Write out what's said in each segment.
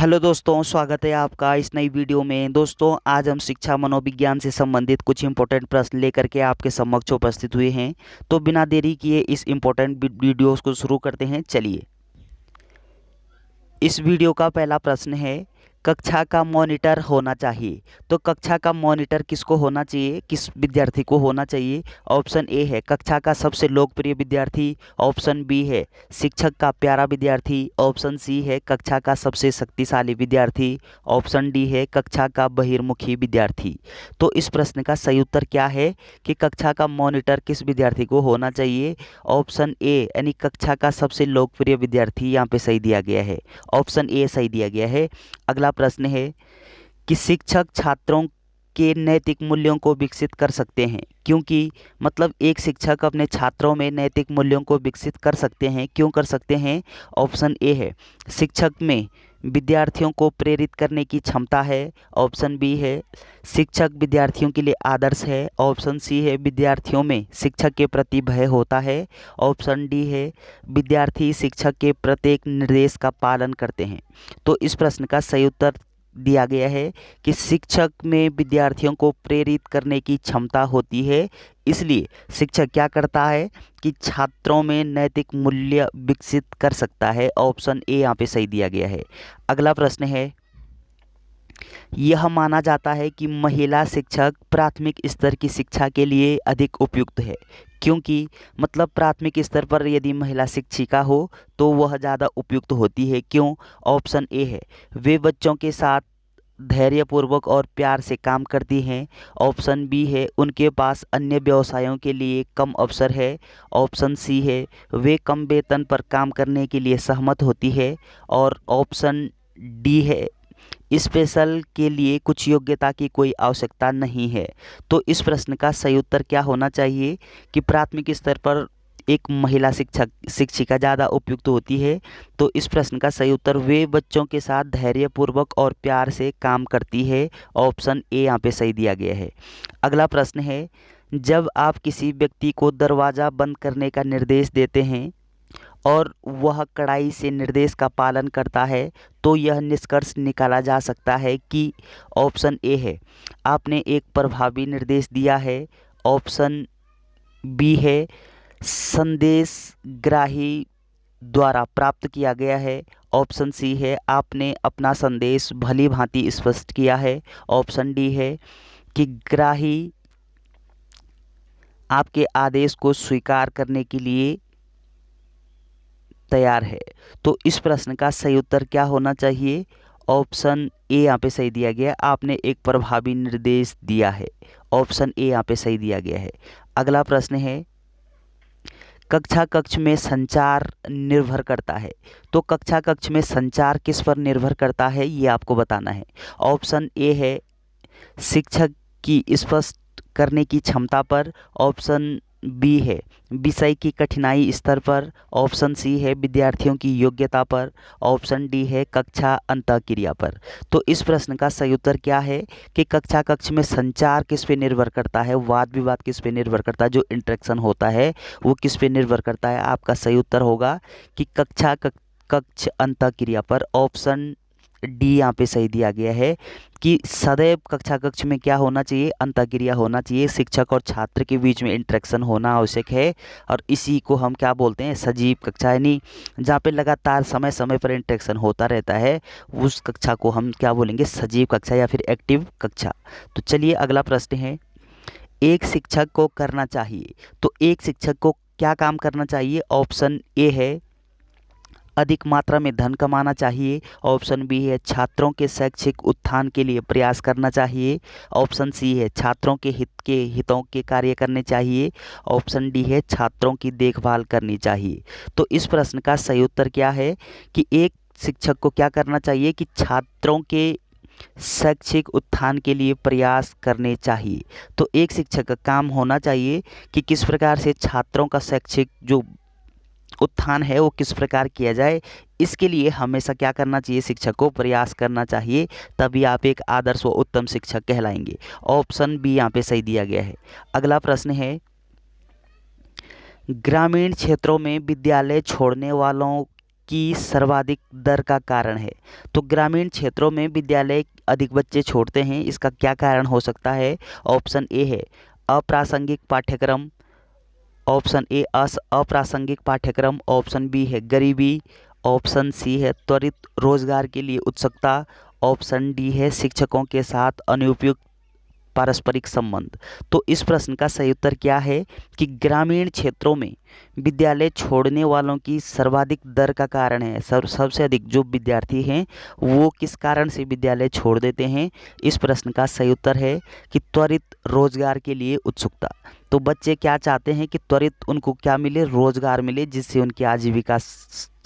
Hello दोस्तों, स्वागत है आपका इस नई वीडियो में। दोस्तों, आज हम शिक्षा मनोविज्ञान से संबंधित कुछ इंपॉर्टेंट प्रश्न लेकर के आपके समक्ष उपस्थित हुए हैं। तो बिना देरी किए इस इंपॉर्टेंट वीडियोस को शुरू करते हैं। चलिए, इस वीडियो का पहला प्रश्न है, कक्षा का मॉनिटर होना चाहिए। तो कक्षा का मॉनिटर किसको होना चाहिए, किस विद्यार्थी को होना चाहिए? ऑप्शन ए है कक्षा का सबसे लोकप्रिय विद्यार्थी, ऑप्शन बी है शिक्षक का प्यारा विद्यार्थी, ऑप्शन सी है कक्षा का सबसे शक्तिशाली विद्यार्थी, ऑप्शन डी है कक्षा का बहिर्मुखी विद्यार्थी। तो इस प्रश्न का सही उत्तर क्या है कि कक्षा का मॉनिटर किस विद्यार्थी को होना चाहिए? ऑप्शन ए यानी कक्षा का सबसे लोकप्रिय विद्यार्थी यहाँ पे सही दिया गया है। ऑप्शन ए सही दिया गया है। अगला प्रश्न है कि शिक्षक छात्रों के नैतिक मूल्यों को विकसित कर सकते हैं, क्योंकि मतलब एक शिक्षक अपने छात्रों में नैतिक मूल्यों को विकसित कर सकते हैं, क्यों कर सकते हैं? ऑप्शन ए है शिक्षक में विद्यार्थियों को प्रेरित करने की क्षमता है, ऑप्शन बी है शिक्षक विद्यार्थियों के लिए आदर्श है, ऑप्शन सी है विद्यार्थियों में शिक्षक के प्रति भय होता है, ऑप्शन डी है विद्यार्थी शिक्षक के प्रत्येक निर्देश का पालन करते हैं। तो इस प्रश्न का सही उत्तर दिया गया है कि शिक्षक में विद्यार्थियों को प्रेरित करने की क्षमता होती है, इसलिए शिक्षक क्या करता है कि छात्रों में नैतिक मूल्य विकसित कर सकता है। ऑप्शन ए यहाँ पे सही दिया गया है। अगला प्रश्न है, यह माना जाता है कि महिला शिक्षक प्राथमिक स्तर की शिक्षा के लिए अधिक उपयुक्त है, क्योंकि मतलब प्राथमिक स्तर पर यदि महिला शिक्षिका हो तो वह ज़्यादा उपयुक्त होती है, क्यों? ऑप्शन ए है वे बच्चों के साथ धैर्यपूर्वक और प्यार से काम करती हैं, ऑप्शन बी है उनके पास अन्य व्यवसायों के लिए कम अवसर है, ऑप्शन सी है वे कम वेतन पर काम करने के लिए सहमत होती है, और ऑप्शन डी है स्पेशल के लिए कुछ योग्यता की कोई आवश्यकता नहीं है। तो इस प्रश्न का सही उत्तर क्या होना चाहिए कि प्राथमिक स्तर पर एक महिला शिक्षिका ज़्यादा उपयुक्त होती है। तो इस प्रश्न का सही उत्तर वे बच्चों के साथ धैर्यपूर्वक और प्यार से काम करती है। ऑप्शन ए यहाँ पे सही दिया गया है। अगला प्रश्न है, जब आप किसी व्यक्ति को दरवाज़ा बंद करने का निर्देश देते हैं और वह कड़ाई से निर्देश का पालन करता है, तो यह निष्कर्ष निकाला जा सकता है कि ऑप्शन ए है आपने एक प्रभावी निर्देश दिया है, ऑप्शन बी है संदेश ग्राही द्वारा प्राप्त किया गया है, ऑप्शन सी है आपने अपना संदेश भली भांति स्पष्ट किया है, ऑप्शन डी है कि ग्राही आपके आदेश को स्वीकार करने के लिए तैयार है। तो इस प्रश्न का सही उत्तर क्या होना चाहिए? ऑप्शन ए यहाँ पे सही दिया गया है, आपने एक प्रभावी निर्देश दिया है। ऑप्शन ए यहाँ पे सही दिया गया है। अगला प्रश्न है, कक्षा कक्ष में संचार निर्भर करता है। तो कक्षा कक्ष में संचार किस पर निर्भर करता है, ये आपको बताना है। ऑप्शन ए है शिक्षक की स्पष्ट करने की क्षमता पर, ऑप्शन बी है विषय की कठिनाई स्तर पर, ऑप्शन सी है विद्यार्थियों की योग्यता पर, ऑप्शन डी है कक्षा अंतःक्रिया पर। तो इस प्रश्न का सही उत्तर क्या है कि कक्षा कक्ष में संचार किस पे निर्भर करता है, वाद विवाद किस पे निर्भर करता है, जो इंटरेक्शन होता है वो किस पे निर्भर करता है? आपका सही उत्तर होगा कि कक्ष अंतःक्रिया पर। ऑप्शन डी यहाँ पे सही दिया गया है कि सदैव कक्षा कक्ष में क्या होना चाहिए, अंतःक्रिया होना चाहिए, शिक्षक और छात्र के बीच में इंटरेक्शन होना आवश्यक है, और इसी को हम क्या बोलते हैं, सजीव कक्षा, यानी जहाँ पे लगातार समय समय पर इंटरेक्शन होता रहता है उस कक्षा को हम क्या बोलेंगे, सजीव कक्षा या फिर एक्टिव कक्षा। तो चलिए अगला प्रश्न है, एक शिक्षक को करना चाहिए। तो एक शिक्षक को क्या काम करना चाहिए? ऑप्शन ए है अधिक मात्रा में धन कमाना चाहिए, ऑप्शन बी है छात्रों के शैक्षिक उत्थान के लिए प्रयास करना चाहिए, ऑप्शन सी है छात्रों के हितों के कार्य करने चाहिए, ऑप्शन डी है छात्रों की देखभाल करनी चाहिए। तो इस प्रश्न का सही उत्तर क्या है कि एक शिक्षक को क्या करना चाहिए कि छात्रों के शैक्षिक उत्थान के लिए प्रयास करने चाहिए। तो एक शिक्षक का काम होना चाहिए कि किस प्रकार से छात्रों का शैक्षिक जो उत्थान है वो किस प्रकार किया जाए, इसके लिए हमेशा क्या करना चाहिए, शिक्षक को प्रयास करना चाहिए, तभी आप एक आदर्श व उत्तम शिक्षक कहलाएंगे। ऑप्शन बी यहाँ पे सही दिया गया है। अगला प्रश्न है, ग्रामीण क्षेत्रों में विद्यालय छोड़ने वालों की सर्वाधिक दर का कारण है। तो ग्रामीण क्षेत्रों में विद्यालय अधिक बच्चे छोड़ते हैं, इसका क्या कारण हो सकता है? ऑप्शन ए है अप्रासंगिक पाठ्यक्रम, ऑप्शन ए अप्रासंगिक पाठ्यक्रम, ऑप्शन बी है गरीबी, ऑप्शन सी है त्वरित रोजगार के लिए उत्सुकता, ऑप्शन डी है शिक्षकों के साथ अनुपयुक्त पारस्परिक संबंध। तो इस प्रश्न का सही उत्तर क्या है कि ग्रामीण क्षेत्रों में विद्यालय छोड़ने वालों की सर्वाधिक दर का कारण है, सबसे अधिक जो विद्यार्थी हैं वो किस कारण से विद्यालय छोड़ देते हैं? इस प्रश्न का सही उत्तर है कि त्वरित रोजगार के लिए उत्सुकता। तो बच्चे क्या चाहते हैं कि त्वरित उनको क्या मिले? रोजगार मिले, जिससे उनकी आजीविका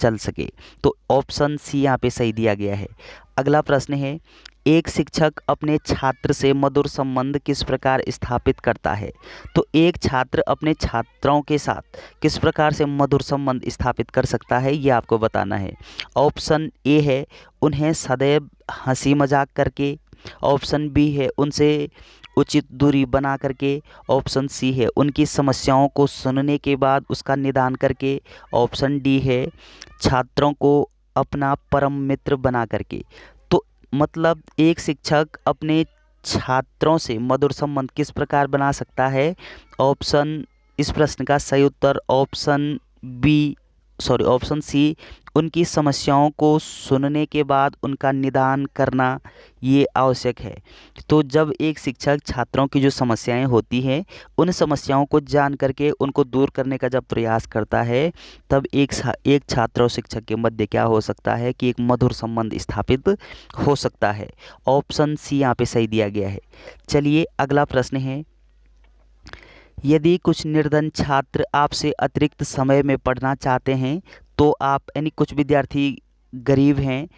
चल सके। तो ऑप्शन सी यहाँ पे सही दिया गया है। अगला प्रश्न है, एक शिक्षक अपने छात्र से मधुर संबंध किस प्रकार स्थापित करता है? तो एक छात्र अपने छात्रों के साथ किस प्रकार से मधुर संबंध स्थापित कर सकता है, ये आपको बताना है। ऑप्शन ए है उन्हें सदैव हंसी मजाक करके, ऑप्शन बी है उनसे उचित दूरी बना करके, ऑप्शन सी है उनकी समस्याओं को सुनने के बाद उसका निदान करके, ऑप्शन डी है छात्रों को अपना परम मित्र बना करके। तो मतलब एक शिक्षक अपने छात्रों से मधुर संबंध किस प्रकार बना सकता है? इस प्रश्न का सही उत्तर ऑप्शन सी उनकी समस्याओं को सुनने के बाद उनका निदान करना ये आवश्यक है। तो जब एक शिक्षक छात्रों की जो समस्याएं होती हैं उन समस्याओं को जान करके उनको दूर करने का जब प्रयास करता है, तब एक छात्र और शिक्षक के मध्य क्या हो सकता है कि एक मधुर संबंध स्थापित हो सकता है। ऑप्शन सी यहाँ पे सही दिया गया है। चलिए अगला प्रश्न है, यदि कुछ निर्धन छात्र आपसे अतिरिक्त समय में पढ़ना चाहते हैं तो आप, यानी कुछ विद्यार्थी गरीब हैं,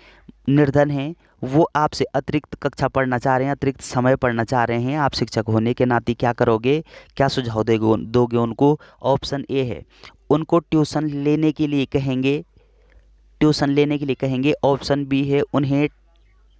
निर्धन हैं, वो आपसे अतिरिक्त कक्षा पढ़ना चाह रहे हैं, अतिरिक्त समय पढ़ना चाह रहे हैं, आप शिक्षक होने के नाते क्या करोगे, क्या सुझाव दोगे उनको? ऑप्शन ए है उनको ट्यूशन लेने के लिए कहेंगे, ऑप्शन बी है उन्हें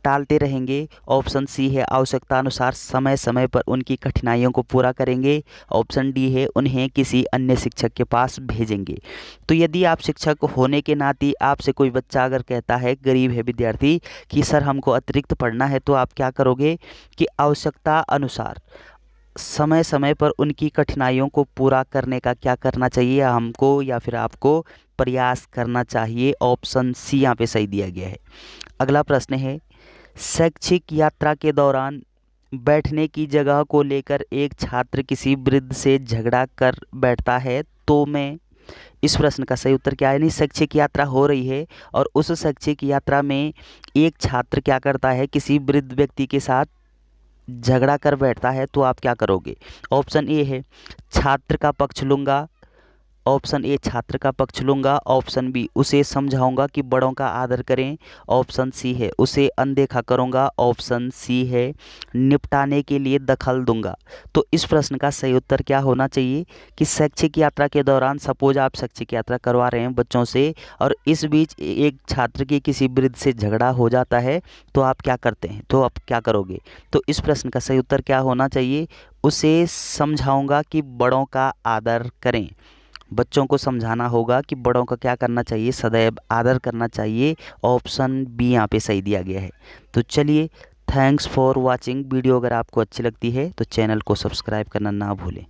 टालते रहेंगे, ऑप्शन सी है आवश्यकता अनुसार समय समय पर उनकी कठिनाइयों को पूरा करेंगे, ऑप्शन डी है उन्हें किसी अन्य शिक्षक के पास भेजेंगे। तो यदि आप शिक्षक होने के नाते आपसे कोई बच्चा अगर कहता है, गरीब है विद्यार्थी, कि सर हमको अतिरिक्त पढ़ना है, तो आप क्या करोगे कि आवश्यकता अनुसार समय समय पर उनकी कठिनाइयों को पूरा करने का क्या करना चाहिए हमको या फिर आपको? प्रयास करना चाहिए। ऑप्शन सी यहाँ पे सही दिया गया है। अगला प्रश्न है, शैक्षिक यात्रा के दौरान बैठने की जगह को लेकर एक छात्र किसी वृद्ध से झगड़ा कर बैठता है तो मैं, इस प्रश्न का सही उत्तर क्या है? नहीं, शैक्षिक यात्रा हो रही है और उस शैक्षिक यात्रा में एक छात्र क्या करता है, किसी वृद्ध व्यक्ति के साथ झगड़ा कर बैठता है, तो आप क्या करोगे? ऑप्शन ए है छात्र का पक्ष लूँगा, ऑप्शन ए छात्र का पक्ष लूँगा, ऑप्शन बी उसे समझाऊंगा कि बड़ों का आदर करें, ऑप्शन सी है उसे अनदेखा करूँगा, ऑप्शन सी है निपटाने के लिए दखल दूंगा। तो इस प्रश्न का सही उत्तर क्या होना चाहिए कि शैक्षिक यात्रा के दौरान, सपोज आप शैक्षिक यात्रा करवा रहे हैं बच्चों से और इस बीच एक छात्र की किसी वृद्ध से झगड़ा हो जाता है, तो आप क्या करते हैं, तो आप क्या करोगे? तो इस प्रश्न का सही उत्तर क्या होना चाहिए? उसे समझाऊंगा कि बड़ों का आदर करें। बच्चों को समझाना होगा कि बड़ों का क्या करना चाहिए, सदैव आदर करना चाहिए। ऑप्शन बी यहाँ पे सही दिया गया है। तो चलिए, थैंक्स फॉर वाचिंग। वीडियो अगर आपको अच्छी लगती है तो चैनल को सब्सक्राइब करना ना भूलें।